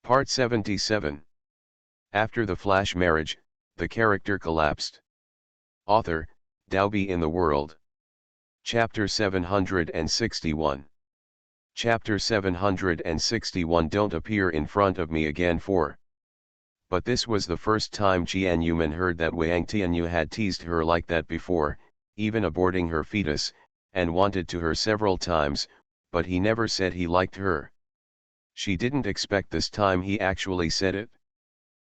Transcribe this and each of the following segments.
Part 77. After the flash marriage, the character collapsed. Author, Dalby in the World. Chapter 761. Chapter 761 Don't appear in front of me again 4. But this was the first time Jianyuman heard that Wang Tianyu had teased her like that before, even aborting her fetus, and wanted to her several times, but he never said he liked her. She didn't expect this time he actually said it.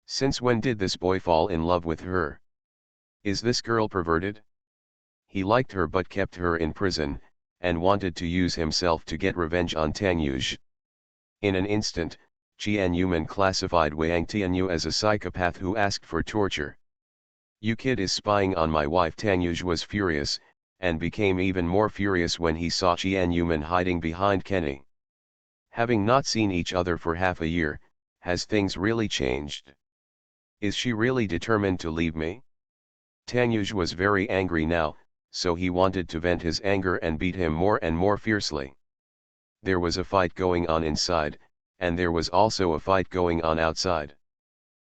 Since when did this boy fall in love with her? Is this girl perverted? He liked her but kept her in prison, and wanted to use himself to get revenge on Tangyuj. In an instant, Jianyuman classified Wang Tianyu as a psychopath who asked for torture. "You kid is spying on my wife." Tangyuj was furious, and became even more furious when he saw Jianyuman hiding behind Kenny. Having not seen each other for half a year, has things really changed? Is she really determined to leave me? Tangyuj was very angry now, so he wanted to vent his anger and beat him more and more fiercely. There was a fight going on inside, and there was also a fight going on outside.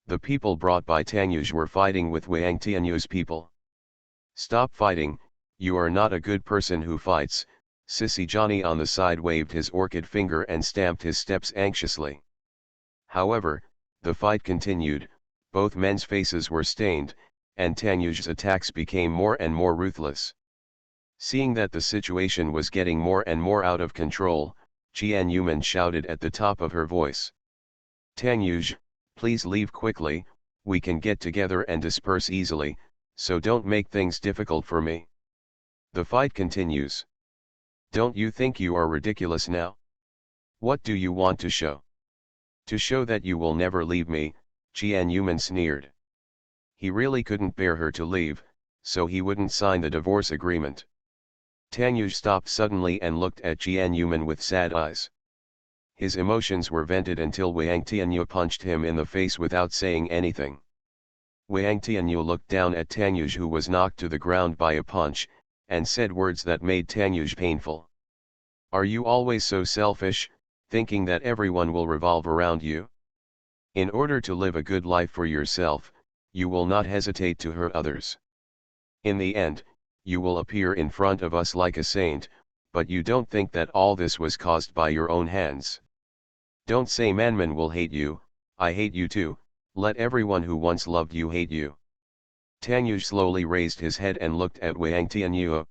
The people brought by Tangyuj were fighting with Wang Tianyu's people. "Stop fighting, you are not a good person who fights." Sissy Johnny on the side waved his orchid finger and stamped his steps anxiously. However, the fight continued, both men's faces were stained, and Tangyuj's attacks became more and more ruthless. Seeing that the situation was getting more and more out of control, Jianyuman shouted at the top of her voice. "Tangyuj, please leave quickly, we can get together and disperse easily, so don't make things difficult for me." The fight continues. "Don't you think you are ridiculous now? What do you want to show? To show that you will never leave me?" Jianyuman sneered. He really couldn't bear her to leave, so he wouldn't sign the divorce agreement. Tangyuj stopped suddenly and looked at Jianyuman with sad eyes. His emotions were vented until Wang Tianyu punched him in the face without saying anything. Wang Tianyu looked down at Tangyuj, who was knocked to the ground by a punch, and said words that made Tangyuj painful. "Are you always so selfish, thinking that everyone will revolve around you? In order to live a good life for yourself, you will not hesitate to hurt others. In the end, you will appear in front of us like a saint, but you don't think that all this was caused by your own hands. Don't say Manman will hate you. I hate you too. Let everyone who once loved you hate you." Tangyuj slowly raised his head and looked at Wang Tianyu.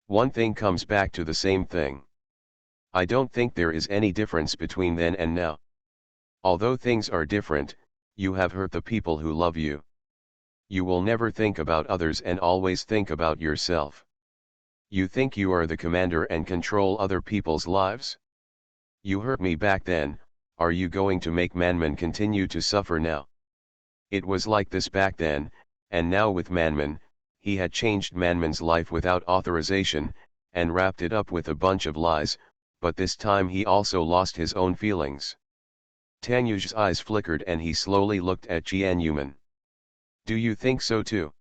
"One thing comes back to the same thing. I don't think there is any difference between then and now. Although things are different, you have hurt the people who love you. You will never think about others and always think about yourself. You think you are the commander and control other people's lives? You hurt me back then, are you going to make Manman continue to suffer now? It was like this back then, and now with Manman, he had changed Manman's life without authorization, and wrapped it up with a bunch of lies, but this time he also lost his own feelings." Tangyuj's eyes flickered and he slowly looked at Jianyuman. "Do you think so too?"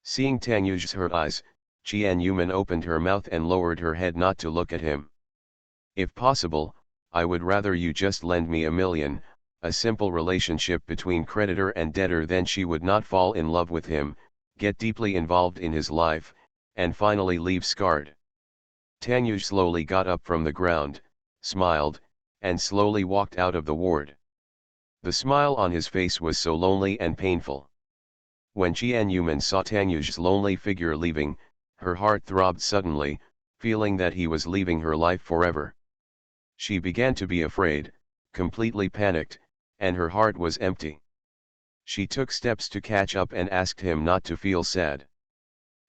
Seeing Tangyuj's hurt eyes, Jianyuman opened her mouth and lowered her head not to look at him. "If possible, I would rather you just lend me $1 million, a simple relationship between creditor and debtor, then she would not fall in love with him, get deeply involved in his life, and finally leave scarred." Tangyuj slowly got up from the ground, smiled, and slowly walked out of the ward. The smile on his face was so lonely and painful. When Jianyuman saw Tangyuj's lonely figure leaving, her heart throbbed suddenly, feeling that he was leaving her life forever. She began to be afraid, completely panicked, and her heart was empty. She took steps to catch up and asked him not to feel sad.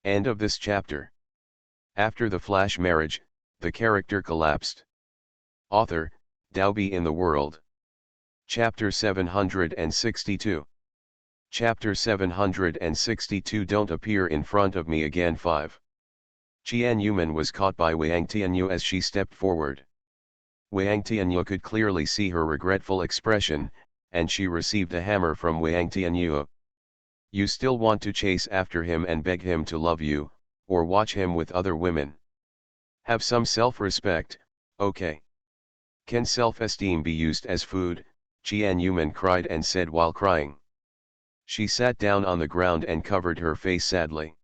End of this chapter. After the flash marriage, the character collapsed. Author, Dalby in the World. Chapter 762. Chapter 762 Don't appear in front of me again 5. Jianyuman was caught by Wang Tianyu as she stepped forward. Wang Tianyu could clearly see her regretful expression, and she received a hammer from Wang Tianyu. "You still want to chase after him and beg him to love you, or watch him with other women? Have some self-respect, okay? Can self-esteem be used as food, Jian cried and said while crying. She sat down on the ground and covered her face sadly.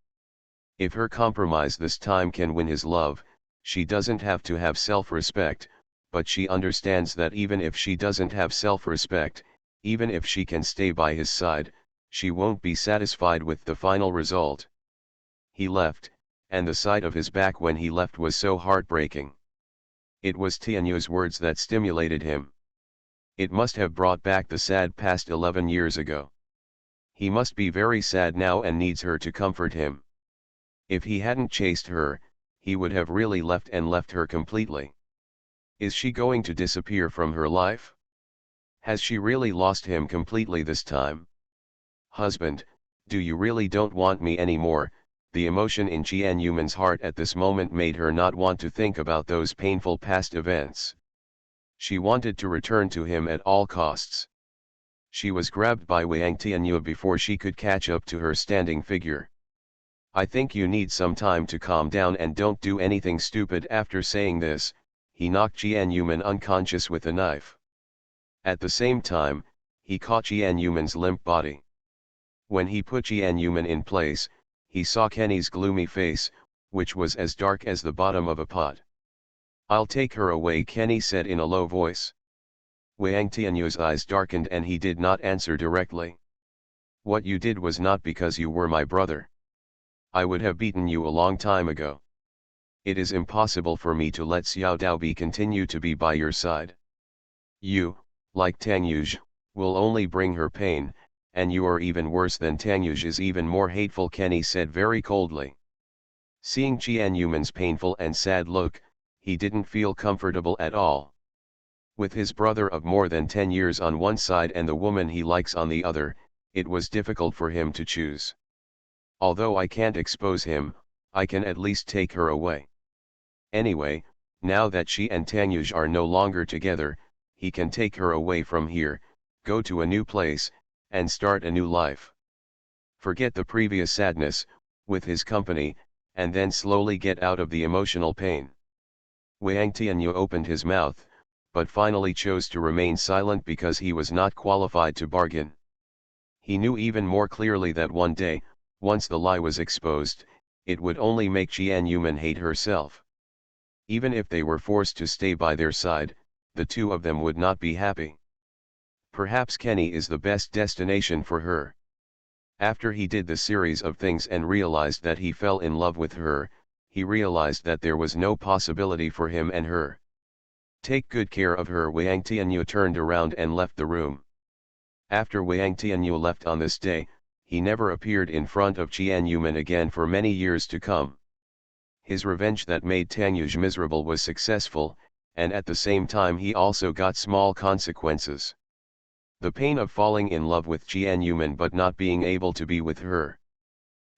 If her compromise this time can win his love, she doesn't have to have self-respect, but she understands that even if she doesn't have self-respect, even if she can stay by his side, she won't be satisfied with the final result. He left, and the sight of his back when he left was so heartbreaking. It was Tianyu's words that stimulated him. It must have brought back the sad past 11 years ago. He must be very sad now and needs her to comfort him. If he hadn't chased her, he would have really left her completely. Is she going to disappear from her life? Has she really lost him completely this time? Husband, do you really don't want me anymore? The emotion in Jian heart at this moment made her not want to think about those painful past events. She wanted to return to him at all costs. She was grabbed by Wang Tianyu before she could catch up to her standing figure. I think you need some time to calm down and don't do anything stupid. After saying this, he knocked Jian unconscious with a knife. At the same time, he caught Jian limp body. When he put Jian in place, he saw Kenny's gloomy face, which was as dark as the bottom of a pot. I'll take her away, Kenny said in a low voice. Wang Tianyu's eyes darkened and he did not answer directly. What you did was not because you were my brother. I would have beaten you a long time ago. It is impossible for me to let Xiao Daobi continue to be by your side. You, like Tangyuj, will only bring her pain, and you are even worse than Tangyuj is even more hateful, Kenny said very coldly. Seeing Jian painful and sad look, he didn't feel comfortable at all. With his brother of more than 10 years on one side and the woman he likes on the other, it was difficult for him to choose. Although I can't expose him, I can at least take her away. Anyway, now that she and Tangyuj are no longer together, he can take her away from here, go to a new place, and start a new life. Forget the previous sadness, with his company, and then slowly get out of the emotional pain. Wang Tianyu opened his mouth, but finally chose to remain silent because he was not qualified to bargain. He knew even more clearly that one day, once the lie was exposed, it would only make Jian hate herself. Even if they were forced to stay by their side, the two of them would not be happy. Perhaps Kenny is the best destination for her. After he did the series of things and realized that he fell in love with her, he realized that there was no possibility for him and her. Take good care of her. Wang Tianyu turned around and left the room. After Wang Tianyu left on this day, he never appeared in front of Jian again for many years to come. His revenge that made Tangyuj miserable was successful, and at the same time he also got small consequences. The pain of falling in love with Jian but not being able to be with her.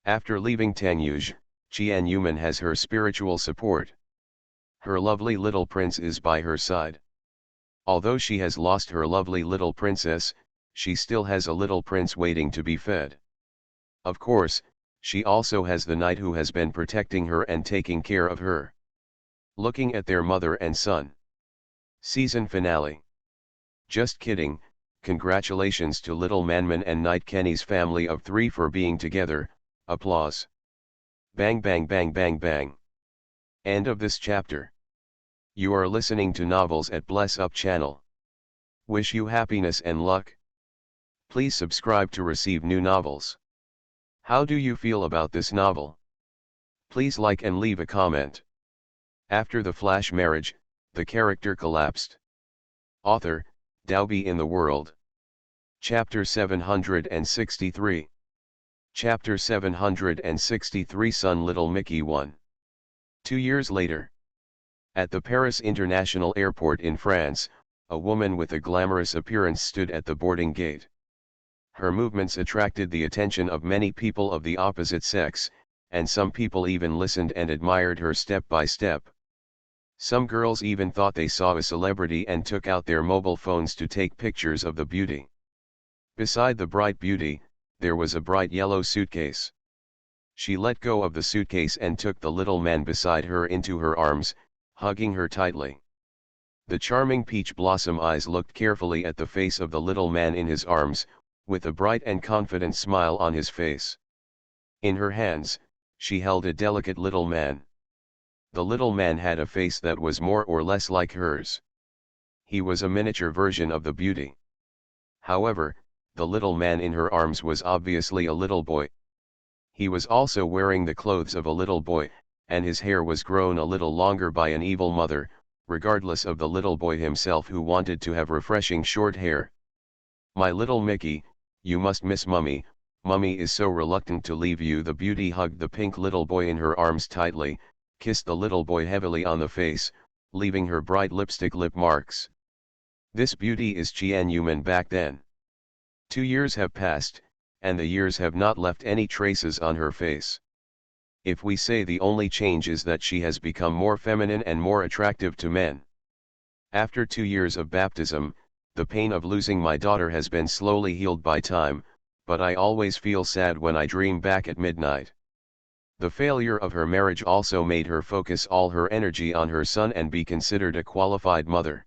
After leaving Tangyuj, Jian has her spiritual support. Her lovely little prince is by her side. Although she has lost her lovely little princess, she still has a little prince waiting to be fed. Of course, she also has the knight who has been protecting her and taking care of her. Looking at their mother and son. Season finale. Just kidding, congratulations to little Manman and Knight Kenny's family of 3 for being together, applause. Bang bang bang bang bang. End of this chapter. You are listening to Novels at Bless Up channel. Wish you happiness and luck. Please subscribe to receive new novels. How do you feel about this novel? Please like and leave a comment. After the flash marriage, the character collapsed. Author, Daobi in the World. Chapter 763. Chapter 763 Son Little Mickey 1. 2 years later. At the Paris International Airport in France, a woman with a glamorous appearance stood at the boarding gate. Her movements attracted the attention of many people of the opposite sex, and some people even listened and admired her step by step. Some girls even thought they saw a celebrity and took out their mobile phones to take pictures of the beauty. Beside the bright beauty, there was a bright yellow suitcase. She let go of the suitcase and took the little man beside her into her arms, hugging her tightly. The charming peach blossom eyes looked carefully at the face of the little man in his arms, with a bright and confident smile on his face. In her hands, she held a delicate little man. The little man had a face that was more or less like hers. He was a miniature version of the beauty. However, the little man in her arms was obviously a little boy. He was also wearing the clothes of a little boy, and his hair was grown a little longer by an evil mother, regardless of the little boy himself who wanted to have refreshing short hair. "My little Mickey, you must miss Mummy, Mummy is so reluctant to leave you." The beauty hugged the pink little boy in her arms tightly, kissed the little boy heavily on the face, leaving her bright lipstick lip marks. This beauty is Tianyuman back then. 2 years have passed, and the years have not left any traces on her face. If we say the only change is that she has become more feminine and more attractive to men. After 2 years of baptism, the pain of losing my daughter has been slowly healed by time, but I always feel sad when I dream back at midnight. The failure of her marriage also made her focus all her energy on her son and be considered a qualified mother.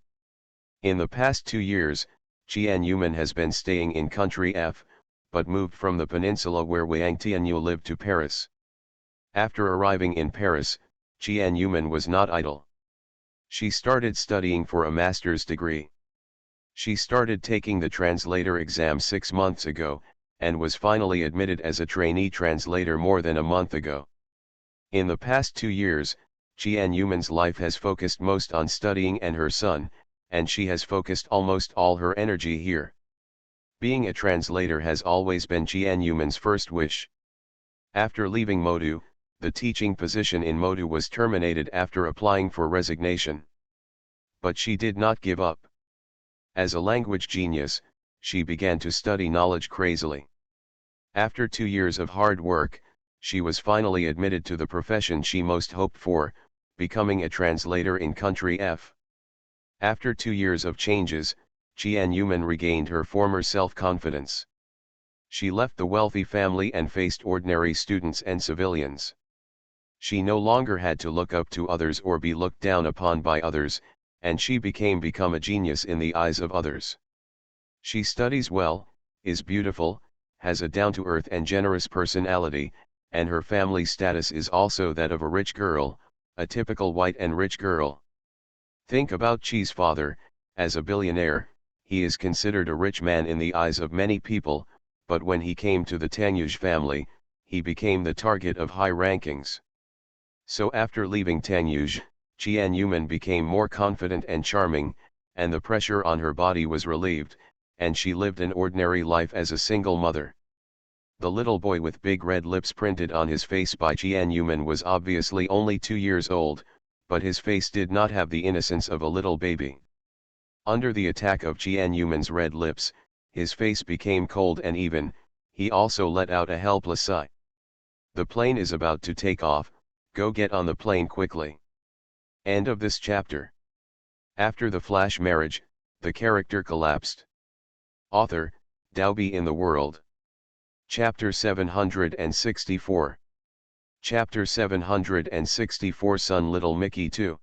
In the past 2 years, Tianyuman has been staying in country F, but moved from the peninsula where Wang Tianyu lived to Paris. After arriving in Paris, Tianyuman was not idle. She started studying for a master's degree. She started taking the translator exam 6 months ago, and was finally admitted as a trainee translator more than a month ago. In the past 2 years, Tianyuman's life has focused most on studying and her son, and she has focused almost all her energy here. Being a translator has always been Tianyuman's first wish. After leaving Modu, the teaching position in Modu was terminated after applying for resignation. But she did not give up. As a language genius, she began to study knowledge crazily. After 2 years of hard work, she was finally admitted to the profession she most hoped for, becoming a translator in country F. After 2 years of changes, Tianyuman regained her former self-confidence. She left the wealthy family and faced ordinary students and civilians. She no longer had to look up to others or be looked down upon by others, and she become a genius in the eyes of others. She studies well, is beautiful, has a down-to-earth and generous personality, and her family status is also that of a rich girl, a typical white and rich girl. Think about Chi's father. As a billionaire, he is considered a rich man in the eyes of many people, but when he came to the Tanyuj family, he became the target of high rankings. So after leaving Tanyuj, Tianyuman became more confident and charming, and the pressure on her body was relieved, and she lived an ordinary life as a single mother. The little boy with big red lips printed on his face by Tianyuman was obviously only 2 years old, but his face did not have the innocence of a little baby. Under the attack of Tianyuman's red lips, his face became cold and even, he also let out a helpless sigh. The plane is about to take off, go get on the plane quickly. End of this chapter. After the flash marriage, the character collapsed. Author, Dalby in the World. Chapter 764. Chapter 764 Son Little Mickey 2.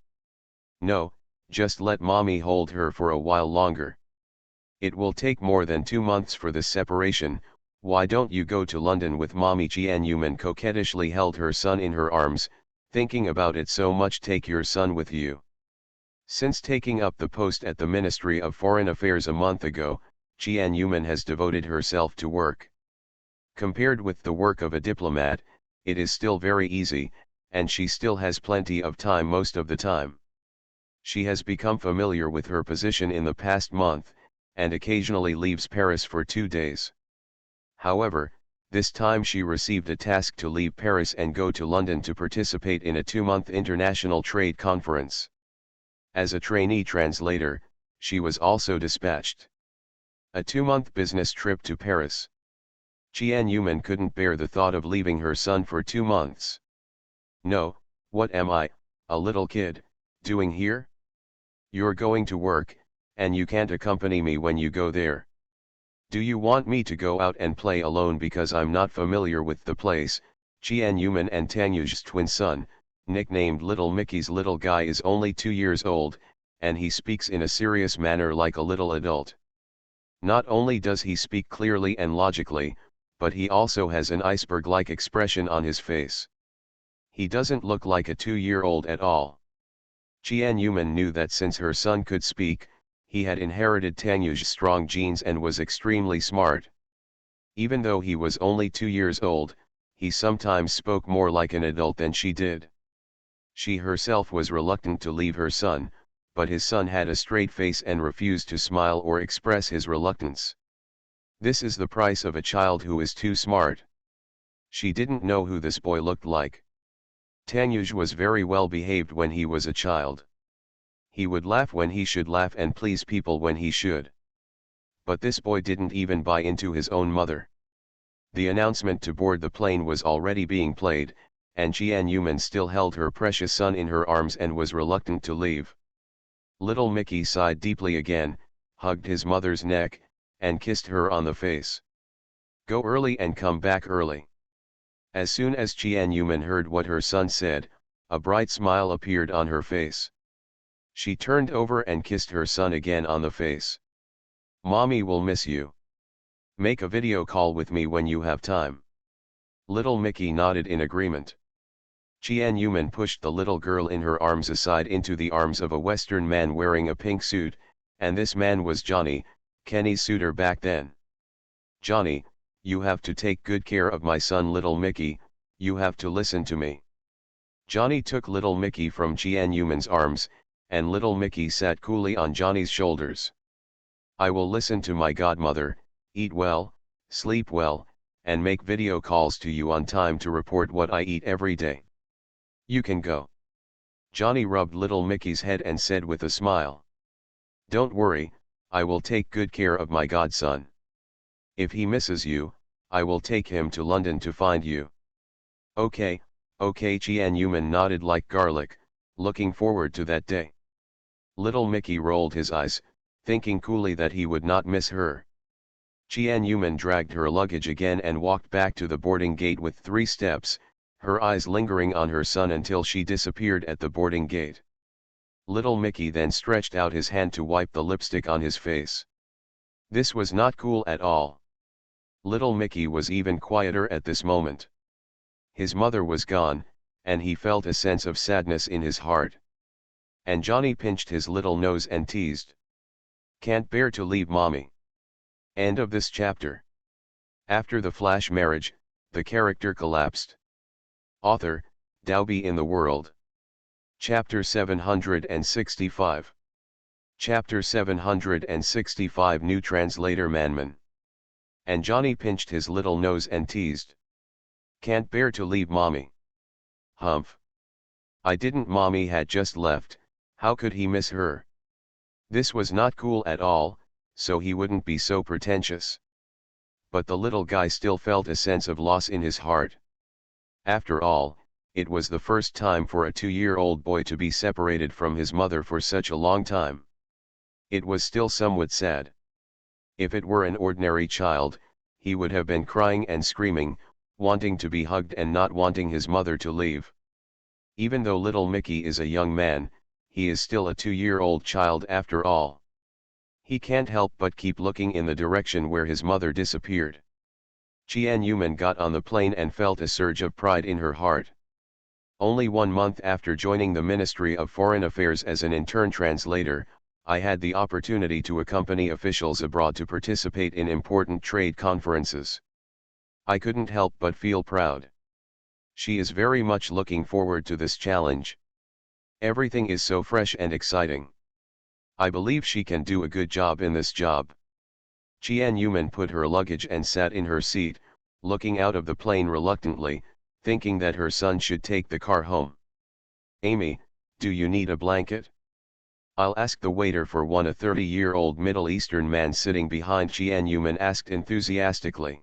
No, just let mommy hold her for a while longer. It will take more than 2 months for this separation, why don't you go to London with mommy? Tianyuman coquettishly held her son in her arms, thinking about it so much. Take your son with you. Since taking up the post at the Ministry of Foreign Affairs a month ago, Tianyuman has devoted herself to work. Compared with the work of a diplomat, it is still very easy, and she still has plenty of time most of the time. She has become familiar with her position in the past month, and occasionally leaves Paris for 2 days. However, this time she received a task to leave Paris and go to London to participate in a 2-month international trade conference. As a trainee translator, she was also dispatched. A 2-month business trip to Paris. Tianyuman couldn't bear the thought of leaving her son for 2 months. No, what am I, a little kid, doing here? You're going to work, and you can't accompany me when you go there. Do you want me to go out and play alone because I'm not familiar with the place? Tianyuman and Tanyuj's twin son, nicknamed Little Mickey's little guy, is only 2 years old, and he speaks in a serious manner like a little adult. Not only does he speak clearly and logically, but he also has an iceberg-like expression on his face. He doesn't look like a 2-year-old at all. Jian-Yuman knew that since her son could speak, he had inherited Tanyu's strong genes and was extremely smart. Even though he was only 2 years old, he sometimes spoke more like an adult than she did. She herself was reluctant to leave her son, but his son had a straight face and refused to smile or express his reluctance. This is the price of a child who is too smart. She didn't know who this boy looked like. Tanyuj was very well behaved when he was a child. He would laugh when he should laugh and please people when he should. But this boy didn't even buy into his own mother. The announcement to board the plane was already being played, and Jian-Yuman still held her precious son in her arms and was reluctant to leave. Little Mickey sighed deeply again, hugged his mother's neck, and kissed her on the face. Go early and come back early. As soon as Jian-Yuman heard what her son said, a bright smile appeared on her face. She turned over and kissed her son again on the face. Mommy will miss you. Make a video call with me when you have time. Little Mickey nodded in agreement. Jian-Yuman pushed the little girl in her arms aside into the arms of a Western man wearing a pink suit, and this man was Johnny, Kenny's suitor back then. Johnny, you have to take good care of my son Little Mickey, you have to listen to me. Johnny took Little Mickey from Jian-Yuman's arms, and Little Mickey sat coolly on Johnny's shoulders. I will listen to my godmother, eat well, sleep well, and make video calls to you on time to report what I eat every day. You can go. Johnny rubbed Little Mickey's head and said with a smile. Don't worry, I will take good care of my godson. If he misses you, I will take him to London to find you. Okay, Jian-Yuman nodded like garlic, looking forward to that day. Little Mickey rolled his eyes, thinking coolly that he would not miss her. Jian-Yuman dragged her luggage again and walked back to the boarding gate with 3 steps, her eyes lingering on her son until she disappeared at the boarding gate. Little Mickey then stretched out his hand to wipe the lipstick on his face. This was not cool at all. Little Mickey was even quieter at this moment. His mother was gone, and he felt a sense of sadness in his heart. And Johnny pinched his little nose and teased. Can't bear to leave mommy. End of this chapter. After the flash marriage, the character collapsed. Author, Daobi in the World. Chapter 765. Chapter 765 New translator Manman. And Johnny pinched his little nose and teased. Can't bear to leave mommy. Humph. I didn't, mommy had just left, how could he miss her? This was not cool at all, so he wouldn't be so pretentious. But the little guy still felt a sense of loss in his heart. After all, it was the first time for a 2-year-old boy to be separated from his mother for such a long time. It was still somewhat sad. If it were an ordinary child, he would have been crying and screaming, wanting to be hugged and not wanting his mother to leave. Even though little Mickey is a young man, he is still a 2-year-old child after all. He can't help but keep looking in the direction where his mother disappeared. Jian-Yuman got on the plane and felt a surge of pride in her heart. Only 1 month after joining the Ministry of Foreign Affairs as an intern translator, I had the opportunity to accompany officials abroad to participate in important trade conferences. I couldn't help but feel proud. She is very much looking forward to this challenge. Everything is so fresh and exciting. I believe she can do a good job in this job. Jian-Yuman put her luggage and sat in her seat, looking out of the plane reluctantly, thinking that her son should take the car home. Amy, do you need a blanket? I'll ask the waiter for one, a 30-year-old Middle Eastern man sitting behind Jian-Yuman asked enthusiastically.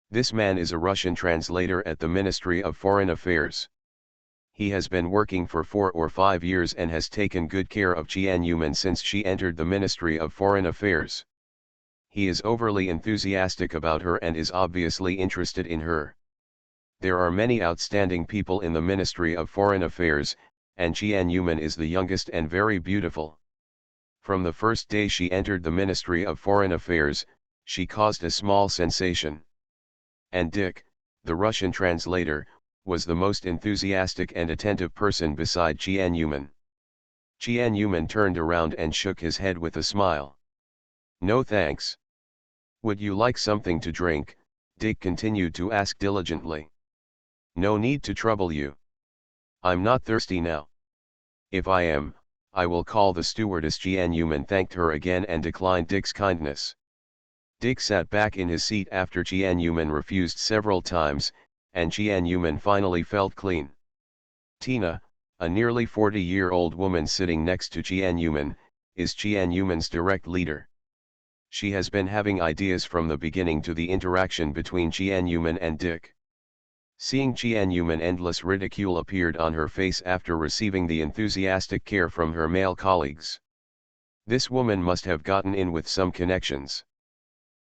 This man is a Russian translator at the Ministry of Foreign Affairs. He has been working for 4 or 5 years and has taken good care of Jian-Yuman since she entered the Ministry of Foreign Affairs. He is overly enthusiastic about her and is obviously interested in her. There are many outstanding people in the Ministry of Foreign Affairs, and Jian-Yuman is the youngest and very beautiful. From the first day she entered the Ministry of Foreign Affairs, she caused a small sensation. And Dick, the Russian translator, was the most enthusiastic and attentive person beside Tiananmen. Tiananmen turned around and shook his head with a smile. "No thanks." "Would you like something to drink?" Dick continued to ask diligently. "No need to trouble you. I'm not thirsty now. If I am, I will call the stewardess." Tiananmen thanked her again and declined Dick's kindness. Dick sat back in his seat after Tiananmen refused several times, and Tiananmen finally felt clean. Tina, a nearly 40-year-old woman sitting next to Tiananmen, is Tiananmen's direct leader. She has been having ideas from the beginning to the interaction between Tiananmen and Dick. Seeing Tiananmen, endless ridicule appeared on her face after receiving the enthusiastic care from her male colleagues. This woman must have gotten in with some connections.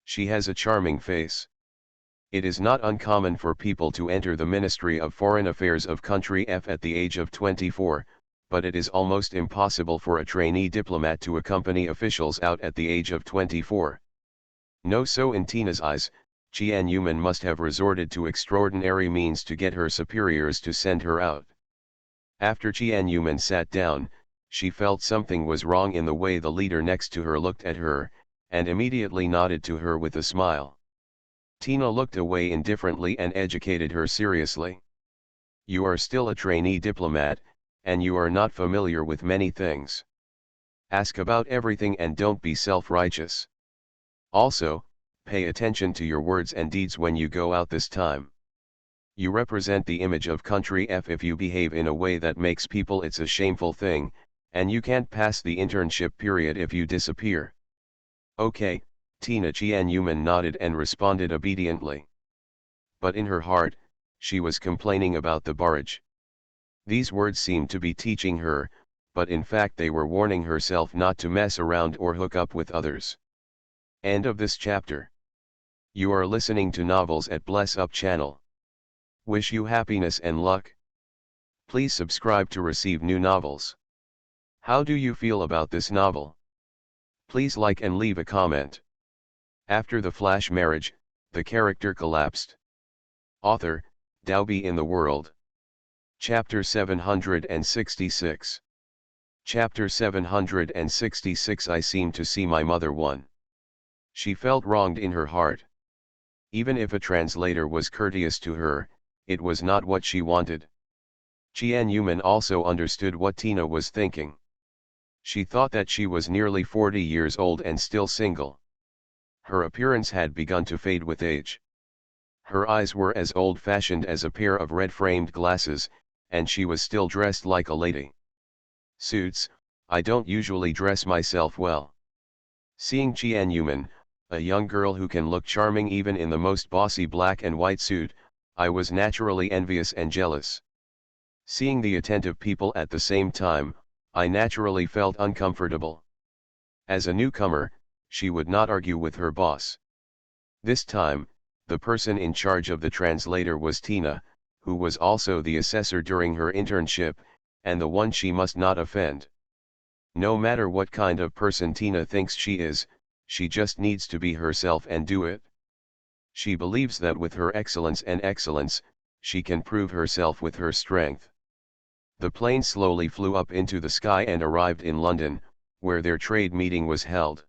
She has a charming face. It is not uncommon for people to enter the Ministry of Foreign Affairs of country F at the age of 24, but it is almost impossible for a trainee diplomat to accompany officials out at the age of 24. No, so in Tina's eyes, Tiananmen must have resorted to extraordinary means to get her superiors to send her out. After Tiananmen sat down, she felt something was wrong in the way the leader next to her looked at her, and immediately nodded to her with a smile. Tina looked away indifferently and educated her seriously. "You are still a trainee diplomat, and you are not familiar with many things. Ask about everything and don't be self-righteous. Also, pay attention to your words and deeds when you go out this time. You represent the image of country F. If you behave in a way that makes people, it's a shameful thing, and you can't pass the internship period if you disappear." "Okay, Tina." Tiananmen nodded and responded obediently. But in her heart, she was complaining about the barrage. These words seemed to be teaching her, but in fact they were warning herself not to mess around or hook up with others. End of this chapter. You are listening to Novels at Bless Up channel. Wish you happiness and luck. Please subscribe to receive new novels. How do you feel about this novel? Please like and leave a comment. After the flash marriage, the character collapsed. Author, Dalby in the World. Chapter 766. Chapter 766. I seem to see my mother one. She felt wronged in her heart. Even if a translator was courteous to her, it was not what she wanted. Tiananmen also understood what Tina was thinking. She thought that she was nearly 40 years old and still single. Her appearance had begun to fade with age. Her eyes were as old-fashioned as a pair of red-framed glasses, and she was still dressed like a lady. Suits, I don't usually dress myself well. Seeing Tiananmen, a young girl who can look charming even in the most bossy black and white suit, I was naturally envious and jealous. Seeing the attentive people at the same time, I naturally felt uncomfortable. As a newcomer, she would not argue with her boss. This time, the person in charge of the translator was Tina, who was also the assessor during her internship, and the one she must not offend. No matter what kind of person Tina thinks she is, she just needs to be herself and do it. She believes that with her excellence, she can prove herself with her strength. The plane slowly flew up into the sky and arrived in London, where their trade meeting was held.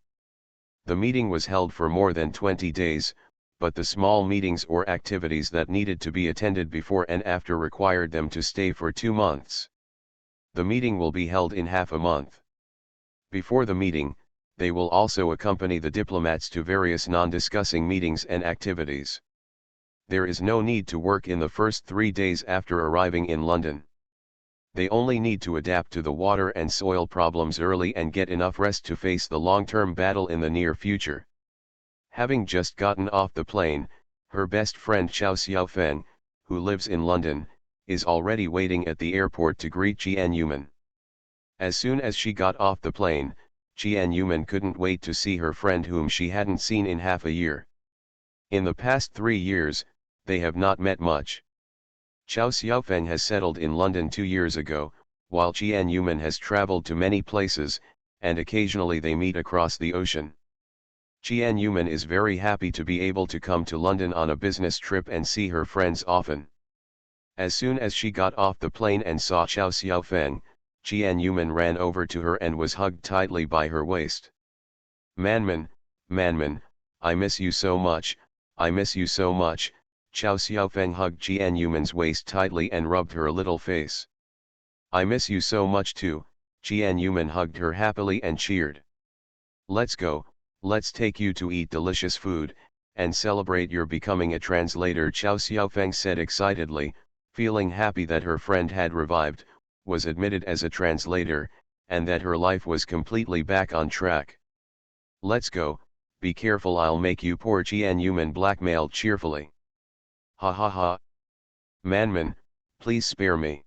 The meeting was held for more than 20 days, but the small meetings or activities that needed to be attended before and after required them to stay for 2 months. The meeting will be held in half a month. Before the meeting, they will also accompany the diplomats to various non-discussing meetings and activities. There is no need to work in the first 3 days after arriving in London. They only need to adapt to the water and soil problems early and get enough rest to face the long-term battle in the near future. Having just gotten off the plane, her best friend Chow Xiaofeng, who lives in London, is already waiting at the airport to greet Tiananmen. As soon as she got off the plane, Tiananmen couldn't wait to see her friend whom she hadn't seen in half a year. In the past 3 years, they have not met much. Chow Xiaofeng has settled in London 2 years ago, while Tiananmen has traveled to many places, and occasionally they meet across the ocean. Jian Yuman is very happy to be able to come to London on a business trip and see her friends often. As soon as she got off the plane and saw Chow Xiaofeng, Jian Yuman ran over to her and was hugged tightly by her waist. Manman, Manman, I miss you so much, I miss you so much. Chow Xiaofeng hugged Jian Yuman's waist tightly and rubbed her little face. I miss you so much too, Jian Yuman hugged her happily and cheered. Let's go, let's take you to eat delicious food, and celebrate your becoming a translator, Chow Xiaofeng said excitedly, feeling happy that her friend had revived, was admitted as a translator, and that her life was completely back on track. Let's go, be careful, I'll make you poor, Jian Yuman blackmailed cheerfully. Ha ha ha. Manman, please spare me.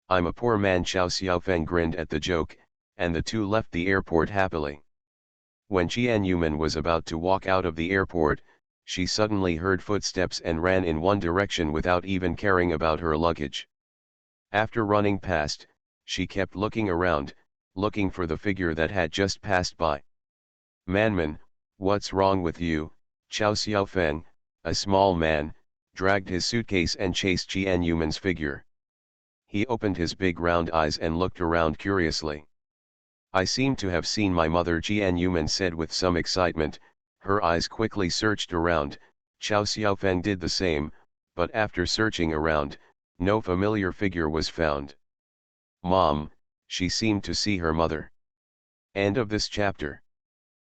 I'm a poor man, Chow Xiaofeng grinned at the joke, and the two left the airport happily. When Jian Yuman was about to walk out of the airport, she suddenly heard footsteps and ran in one direction without even caring about her luggage. After running past, she kept looking around, looking for the figure that had just passed by. Manman, what's wrong with you? Chow Xiaofeng, a small man, dragged his suitcase and chased Jian Yuman's figure. He opened his big round eyes and looked around curiously. I seem to have seen my mother, Jian Yuman said with some excitement. Her eyes quickly searched around. Chow Xiaofeng did the same, but after searching around, no familiar figure was found. Mom, she seemed to see her mother. End of this chapter.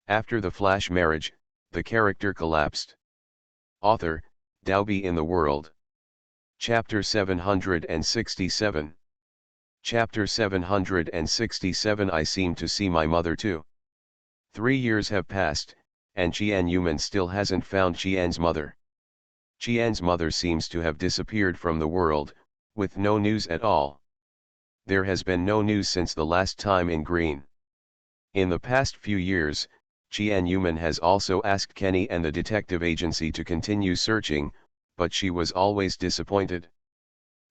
After the flash marriage, the character collapsed. Author, Daobi in the World. Chapter 767. Chapter 767. I seem to see my mother too. 3 years have passed, and Jian Yuman still hasn't found Jian's mother. Jian's mother seems to have disappeared from the world, with no news at all. There has been no news since the last time in green. In the past few years, Jian Yuman has also asked Kenny and the detective agency to continue searching, but she was always disappointed.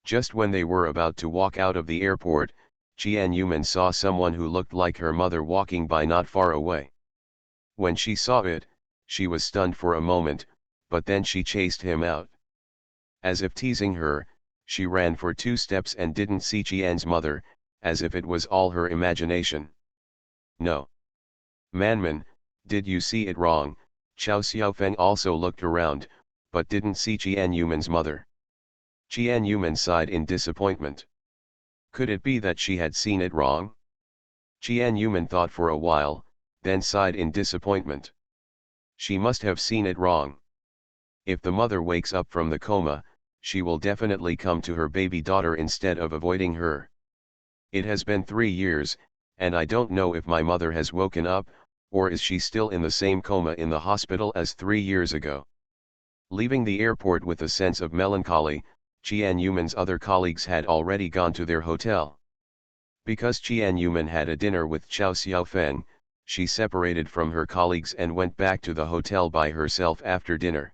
Just when they were about to walk out of the airport, Jian Yuman saw someone who looked like her mother walking by not far away. When she saw it, she was stunned for a moment, but then she chased him out. As if teasing her, she ran for 2 steps and didn't see Jian's mother, as if it was all her imagination. No. Manman, did you see it wrong? Chow Xiaofeng also looked around, but didn't see Jian Yuman's mother. Jian Yuman sighed in disappointment. Could it be that she had seen it wrong? Jian Yuman thought for a while, then sighed in disappointment. She must have seen it wrong. If the mother wakes up from the coma, she will definitely come to her baby daughter instead of avoiding her. It has been 3 years, and I don't know if my mother has woken up, or is she still in the same coma in the hospital as 3 years ago. Leaving the airport with a sense of melancholy, Jian Yuman's other colleagues had already gone to their hotel. Because Jian Yuman had a dinner with Chow Xiaofeng, she separated from her colleagues and went back to the hotel by herself after dinner.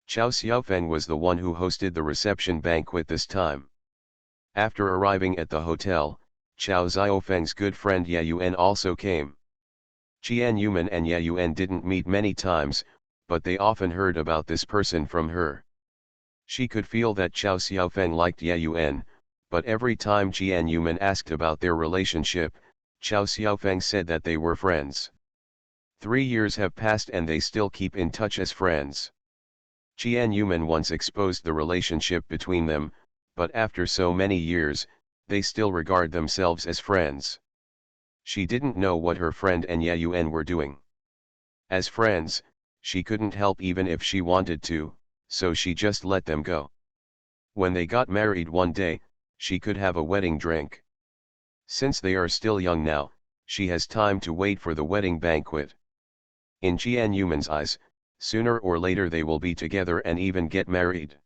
Chow Xiaofeng was the one who hosted the reception banquet this time. After arriving at the hotel, Chow Xiaofeng's good friend Ye Yuan also came. Jian Yuman and Ye Yuan didn't meet many times, but they often heard about this person from her. She could feel that Chow Xiaofeng liked Ye Yuan, but every time Jian Yuman asked about their relationship, Chow Xiaofeng said that they were friends. 3 years have passed and they still keep in touch as friends. Jian Yuman once exposed the relationship between them, but after so many years, they still regard themselves as friends. She didn't know what her friend and Ye Yuan were doing. As friends, she couldn't help even if she wanted to, so she just let them go. When they got married one day, she could have a wedding drink. Since they are still young now, she has time to wait for the wedding banquet. In Jian Yuman's eyes, sooner or later they will be together and even get married.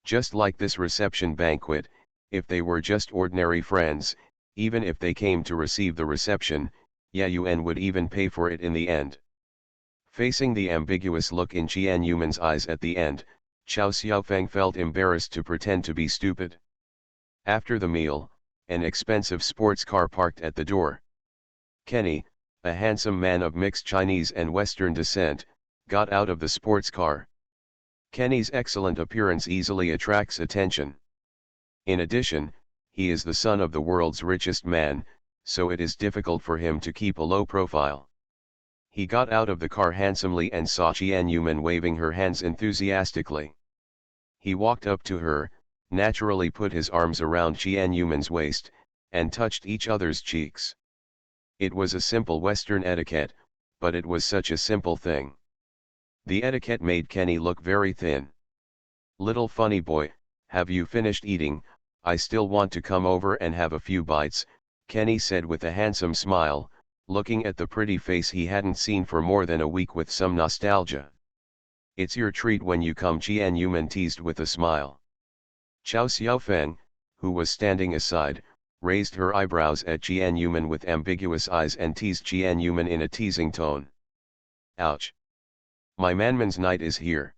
Just like this reception banquet, if they were just ordinary friends, even if they came to receive the reception, Ye Yuan would even pay for it in the end. Facing the ambiguous look in Jian Yuman's eyes at the end, Chow Xiaofeng felt embarrassed to pretend to be stupid. After the meal, an expensive sports car parked at the door. Kenny, a handsome man of mixed Chinese and Western descent, got out of the sports car. Kenny's excellent appearance easily attracts attention. In addition, he is the son of the world's richest man, so it is difficult for him to keep a low profile. He got out of the car handsomely and saw Tianyuman waving her hands enthusiastically. He walked up to her, naturally put his arms around Tianyuman's waist, and touched each other's cheeks. It was a simple Western etiquette, but it was such a simple thing. The etiquette made Kenny look very thin. "Little funny boy, have you finished eating? I still want to come over and have a few bites," Kenny said with a handsome smile, looking at the pretty face he hadn't seen for more than a week with some nostalgia. "It's your treat when you come," Tianyuman teased with a smile. Chow Xiaofeng, who was standing aside, raised her eyebrows at Tianyuman with ambiguous eyes and teased Tianyuman in a teasing tone. "Ouch! My manman's night is here."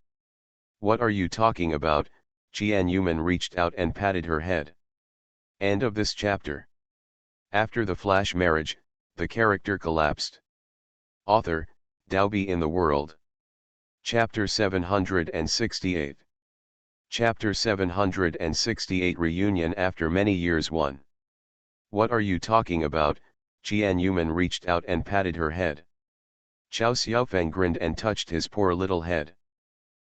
"What are you talking about?" Tianyuman reached out and patted her head. End of this chapter. After the flash marriage, the character collapsed. Author, Daobi in the World. Chapter 768. Chapter 768 Reunion after many years 1. "What are you talking about?" Tianyuman reached out and patted her head. Chow Xiaofeng grinned and touched his poor little head.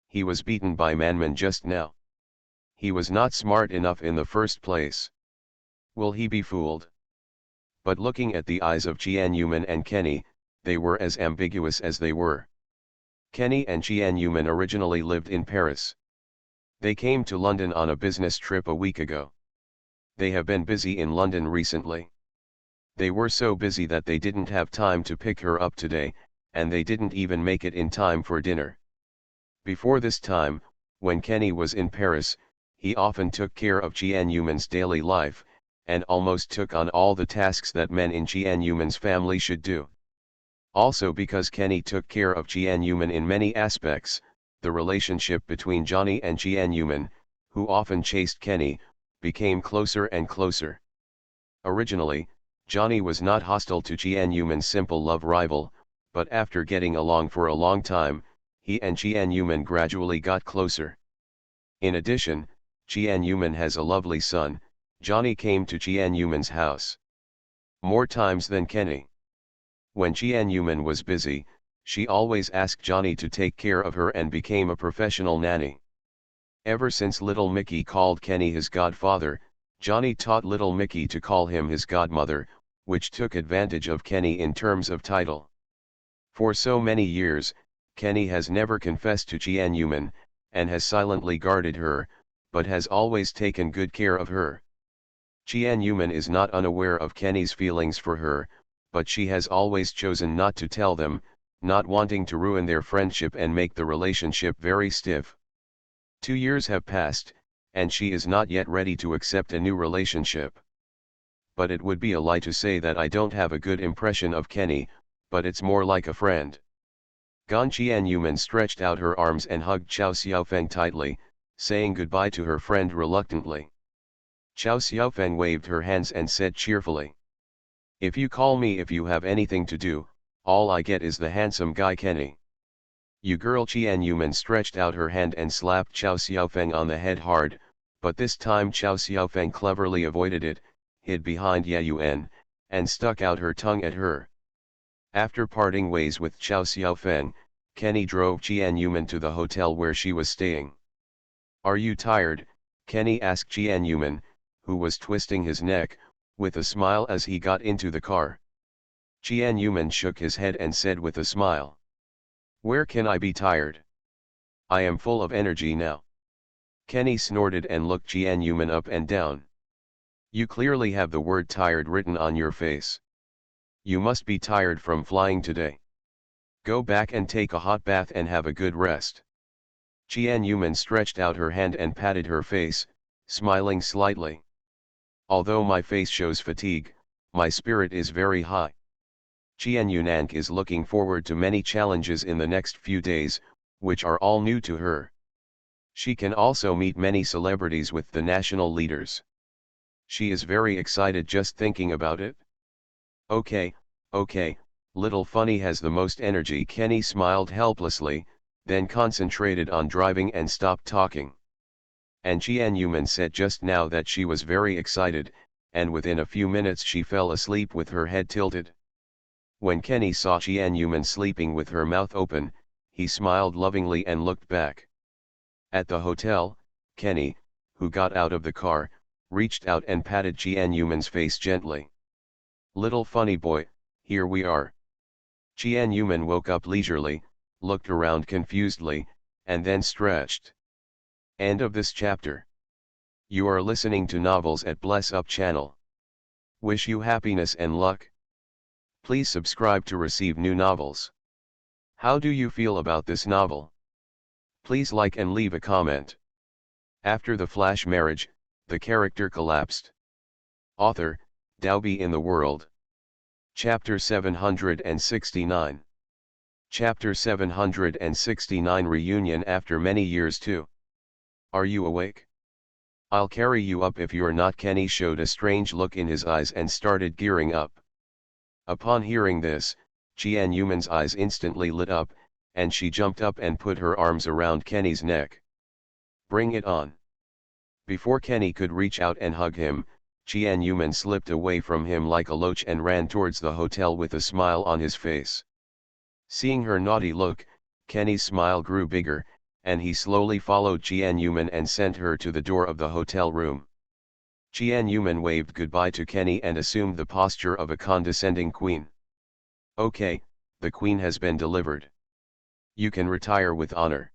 He was beaten by Manman just now. He was not smart enough in the first place. Will he be fooled? But looking at the eyes of Tianyuman and Kenny, they were as ambiguous as they were. Kenny and Tianyuman originally lived in Paris. They came to London on a business trip a week ago. They have been busy in London recently. They were so busy that they didn't have time to pick her up today, and they didn't even make it in time for dinner. Before this time, when Kenny was in Paris, he often took care of Tianyuman's daily life, and almost took on all the tasks that men in Tianyuman's family should do. Also because Kenny took care of Tianyuman in many aspects, the relationship between Johnny and Tianyuman, who often chased Kenny, became closer and closer. Originally, Johnny was not hostile to Tianyuman's simple love rival, but after getting along for a long time, he and Tianyuman gradually got closer. In addition, Tianyuman has a lovely son. Johnny came to Tianyuman's house more times than Kenny. When Tianyuman was busy, she always asked Johnny to take care of her and became a professional nanny. Ever since little Mickey called Kenny his godfather, Johnny taught little Mickey to call him his godmother, which took advantage of Kenny in terms of title. For so many years, Kenny has never confessed to Tianyuman, and has silently guarded her, but has always taken good care of her. Tianyuman is not unaware of Kenny's feelings for her, but she has always chosen not to tell them, not wanting to ruin their friendship and make the relationship very stiff. 2 years have passed, and she is not yet ready to accept a new relationship. But it would be a lie to say that I don't have a good impression of Kenny, but it's more like a friend. Gan Tianyuman stretched out her arms and hugged Chow Xiaofeng tightly, saying goodbye to her friend reluctantly. Chow Xiaofeng waved her hands and said cheerfully, "If you call me if you have anything to do, all I get is the handsome guy Kenny." "You girl." Tianyuman stretched out her hand and slapped Chow Xiaofeng on the head hard, but this time Chow Xiaofeng cleverly avoided it, hid behind Yayuan, and stuck out her tongue at her. After parting ways with Chow Xiaofeng, Kenny drove Tianyuman to the hotel where she was staying. "Are you tired?" Kenny asked Tianyuman, who was twisting his neck, with a smile as he got into the car. Tianyuman shook his head and said with a smile, "Where can I be tired? I am full of energy now." Kenny snorted and looked Tianyuman up and down. "You clearly have the word tired written on your face. You must be tired from flying today. Go back and take a hot bath and have a good rest." Tianyuman stretched out her hand and patted her face, smiling slightly. "Although my face shows fatigue, my spirit is very high." Tianyunan is looking forward to many challenges in the next few days, which are all new to her. She can also meet many celebrities with the national leaders. She is very excited just thinking about it. Okay, Okay, little funny has the most energy. Kenny smiled helplessly, then concentrated on driving and stopped talking. And Jian-Yuman said just now that she was very excited, and within a few minutes she fell asleep with her head tilted. When Kenny saw Jian-Yuman sleeping with her mouth open, he smiled lovingly and looked back. At the hotel, Kenny, who got out of the car, reached out and patted Jian-Yuman's face gently. "Little funny boy, here we are." Jian-Yuman woke up leisurely, looked around confusedly, and then stretched. End of this chapter. You are listening to Novels at Bless Up channel. Wish you happiness and luck. Please subscribe to receive new novels. How do you feel about this novel? Please like and leave a comment. After the flash marriage, the character collapsed. Author, Daobi in the World. Chapter 769. Chapter 769 Reunion after many years too. Are you awake? I'll carry you up if you're not. Kenny showed a strange look in his eyes and started gearing up. Upon hearing this, Jian-Yuman's eyes instantly lit up, and she jumped up and put her arms around Kenny's neck. Bring it on. Before Kenny could reach out and hug him, Jian-Yuman slipped away from him like a loach and ran towards the hotel with a smile on his face. Seeing her naughty look, Kenny's smile grew bigger, and he slowly followed Jian-Yuman and sent her to the door of the hotel room. Jian-Yuman waved goodbye to Kenny and assumed the posture of a condescending queen. Okay, the queen has been delivered. You can retire with honor.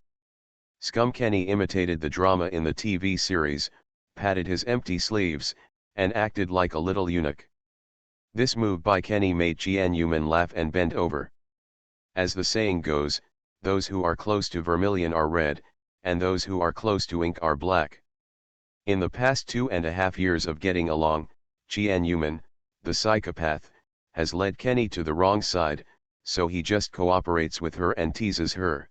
Scum. Kenny imitated the drama in the TV series, patted his empty sleeves, and acted like a little eunuch. This move by Kenny made Jian-Yuman laugh and bend over. As the saying goes, those who are close to vermilion are red, and those who are close to ink are black. In the past 2.5 years of getting along, Jian-Yuman, the psychopath, has led Kenny to the wrong side, so he just cooperates with her and teases her.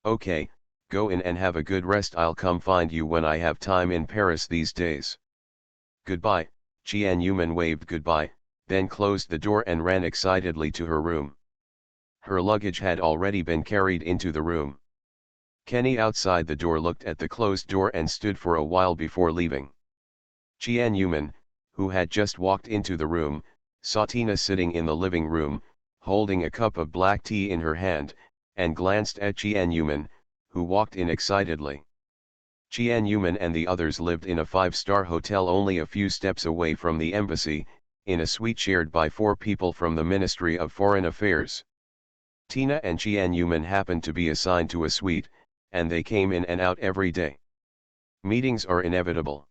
Okay, go in and have a good rest. I'll come find you when I have time in Paris these days. Goodbye. Jian-Yuman waved goodbye, then closed the door and ran excitedly to her room. Her luggage had already been carried into the room. Kenny outside the door looked at the closed door and stood for a while before leaving. Jian-Yuman, who had just walked into the room, saw Tina sitting in the living room, holding a cup of black tea in her hand, and glanced at Jian-Yuman, who walked in excitedly. Jian-Yuman and the others lived in a 5-star hotel only a few steps away from the embassy, in a suite shared by 4 people from the Ministry of Foreign Affairs. Tina and Jian-Yuman happened to be assigned to a suite, and they came in and out every day. Meetings are inevitable.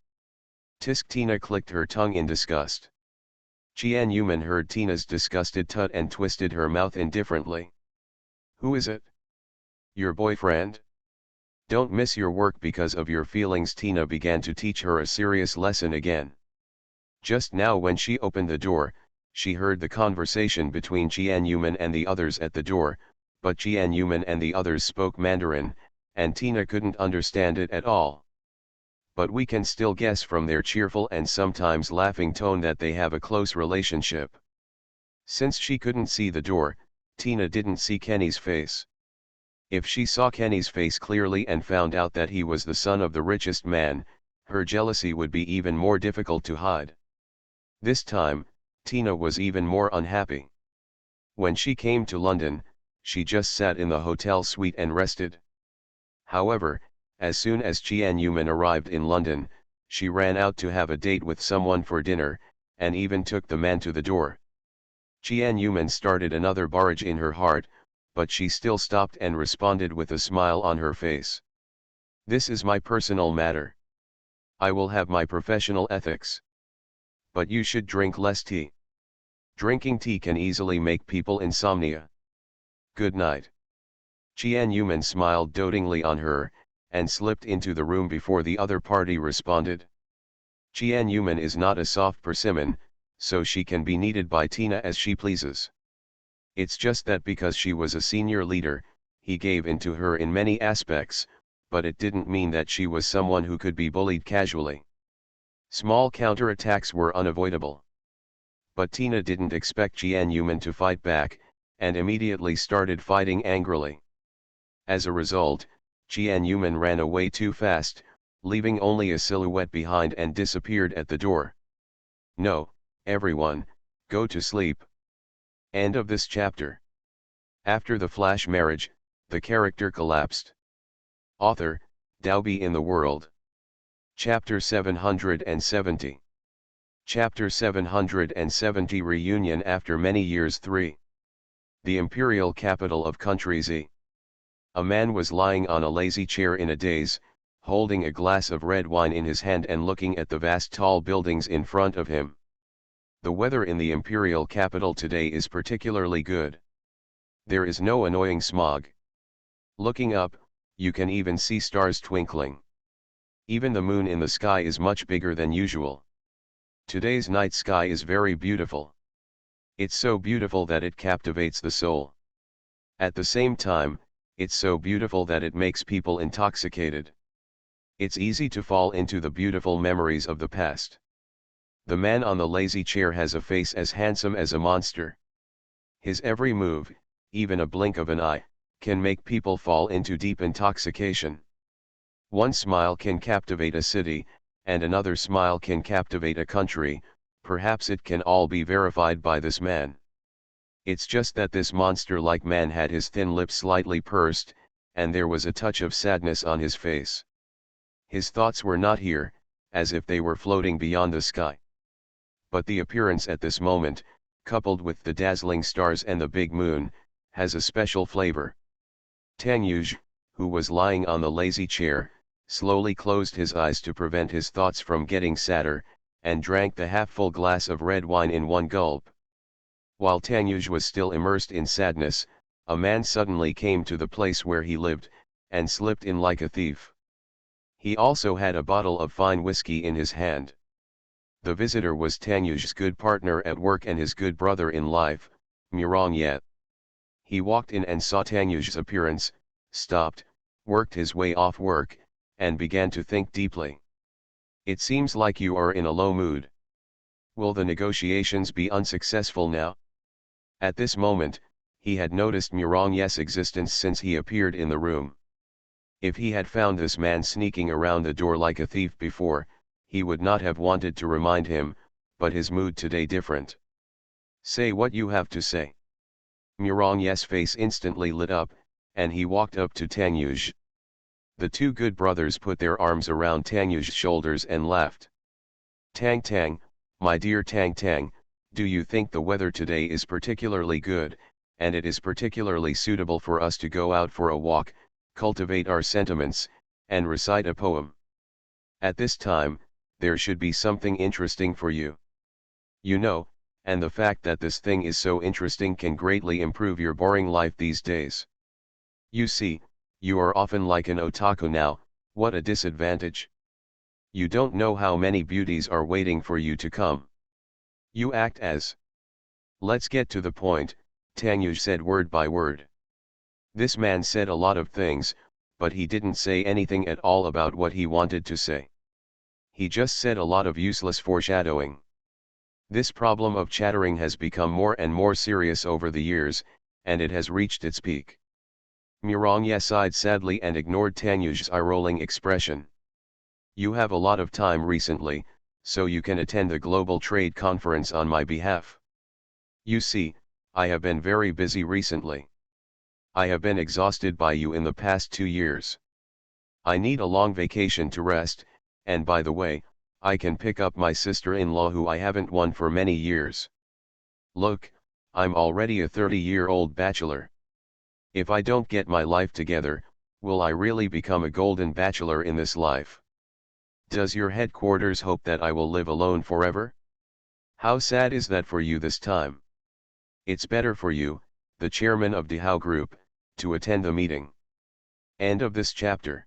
Tisk. Tina clicked her tongue in disgust. Jian-Yuman heard Tina's disgusted tut and twisted her mouth indifferently. Who is it? Your boyfriend? Don't miss your work because of your feelings. Tina began to teach her a serious lesson again. Just now when she opened the door, she heard the conversation between Jian-Yuman and the others at the door, but Jian-Yuman and the others spoke Mandarin, and Tina couldn't understand it at all. But we can still guess from their cheerful and sometimes laughing tone that they have a close relationship. Since she couldn't see the door, Tina didn't see Kenny's face. If she saw Kenny's face clearly and found out that he was the son of the richest man, her jealousy would be even more difficult to hide. This time, Tina was even more unhappy. When she came to London, she just sat in the hotel suite and rested. However, as soon as Jian-Yuman arrived in London, she ran out to have a date with someone for dinner, and even took the man to the door. Jian-Yuman started another barrage in her heart, but she still stopped and responded with a smile on her face. This is my personal matter. I will have my professional ethics. But you should drink less tea. Drinking tea can easily make people insomnia. Good night. Jian-Yuman smiled dotingly on her, and slipped into the room before the other party responded. Jian-Yuman is not a soft persimmon, so she can be kneaded by Tina as she pleases. It's just that because she was a senior leader, he gave in to her in many aspects, but it didn't mean that she was someone who could be bullied casually. Small counterattacks were unavoidable. But Tina didn't expect Jian Yuman to fight back, and immediately started fighting angrily. As a result, Jian Yuman ran away too fast, leaving only a silhouette behind and disappeared at the door. No, everyone, go to sleep. End of this chapter. After the flash marriage, the character collapsed. Author, Dalby in the World. Chapter 770. Chapter 770 Reunion after many years 3. The imperial capital of country Z. A man was lying on a lazy chair in a daze, holding a glass of red wine in his hand and looking at the vast tall buildings in front of him. The weather in the imperial capital today is particularly good. There is no annoying smog. Looking up, you can even see stars twinkling. Even the moon in the sky is much bigger than usual. Today's night sky is very beautiful. It's so beautiful that it captivates the soul. At the same time, it's so beautiful that it makes people intoxicated. It's easy to fall into the beautiful memories of the past. The man on the lazy chair has a face as handsome as a monster. His every move, even a blink of an eye, can make people fall into deep intoxication. One smile can captivate a city, and another smile can captivate a country. Perhaps it can all be verified by this man. It's just that this monster-like man had his thin lips slightly pursed, and there was a touch of sadness on his face. His thoughts were not here, as if they were floating beyond the sky. But the appearance at this moment, coupled with the dazzling stars and the big moon, has a special flavor. Tang Yuj, who was lying on the lazy chair, slowly closed his eyes to prevent his thoughts from getting sadder, and drank the half-full glass of red wine in one gulp. While Tang Yuj was still immersed in sadness, a man suddenly came to the place where he lived, and slipped in like a thief. He also had a bottle of fine whiskey in his hand. The visitor was Tang Yuj's good partner at work and his good brother in life, Murong Yet. He walked in and saw Tang Yuj's appearance, stopped, worked his way off work, and began to think deeply. It seems like you are in a low mood. Will the negotiations be unsuccessful now? At this moment, he had noticed Murong Yet's existence since he appeared in the room. If he had found this man sneaking around the door like a thief before, he would not have wanted to remind him, but his mood today different. Say what you have to say. Murong Yet's face instantly lit up, and he walked up to Tang Yuj. The two good brothers put their arms around Tang Yuj's shoulders and laughed. Tang Tang, my dear Tang Tang, do you think the weather today is particularly good, and it is particularly suitable for us to go out for a walk, cultivate our sentiments, and recite a poem? At this time, there should be something interesting for you. You know, and the fact that this thing is so interesting can greatly improve your boring life these days. You see, you are often like an otaku now. What a disadvantage. You don't know how many beauties are waiting for you to come. You act as. Let's get to the point, Tang Yuj said word by word. This man said a lot of things, but he didn't say anything at all about what he wanted to say. He just said a lot of useless foreshadowing. This problem of chattering has become more and more serious over the years, and it has reached its peak. Murong Ye sighed sadly and ignored Tang Yuj's eye-rolling expression. You have a lot of time recently, so you can attend the Global Trade Conference on my behalf. You see, I have been very busy recently. I have been exhausted by you in the past 2 years. I need a long vacation to rest, and by the way, I can pick up my sister-in-law who I haven't won for many years. Look, I'm already a 30-year-old bachelor. If I don't get my life together, will I really become a golden bachelor in this life? Does your headquarters hope that I will live alone forever? How sad is that for you this time? It's better for you, the chairman of Dihao Group, to attend the meeting. End of this chapter.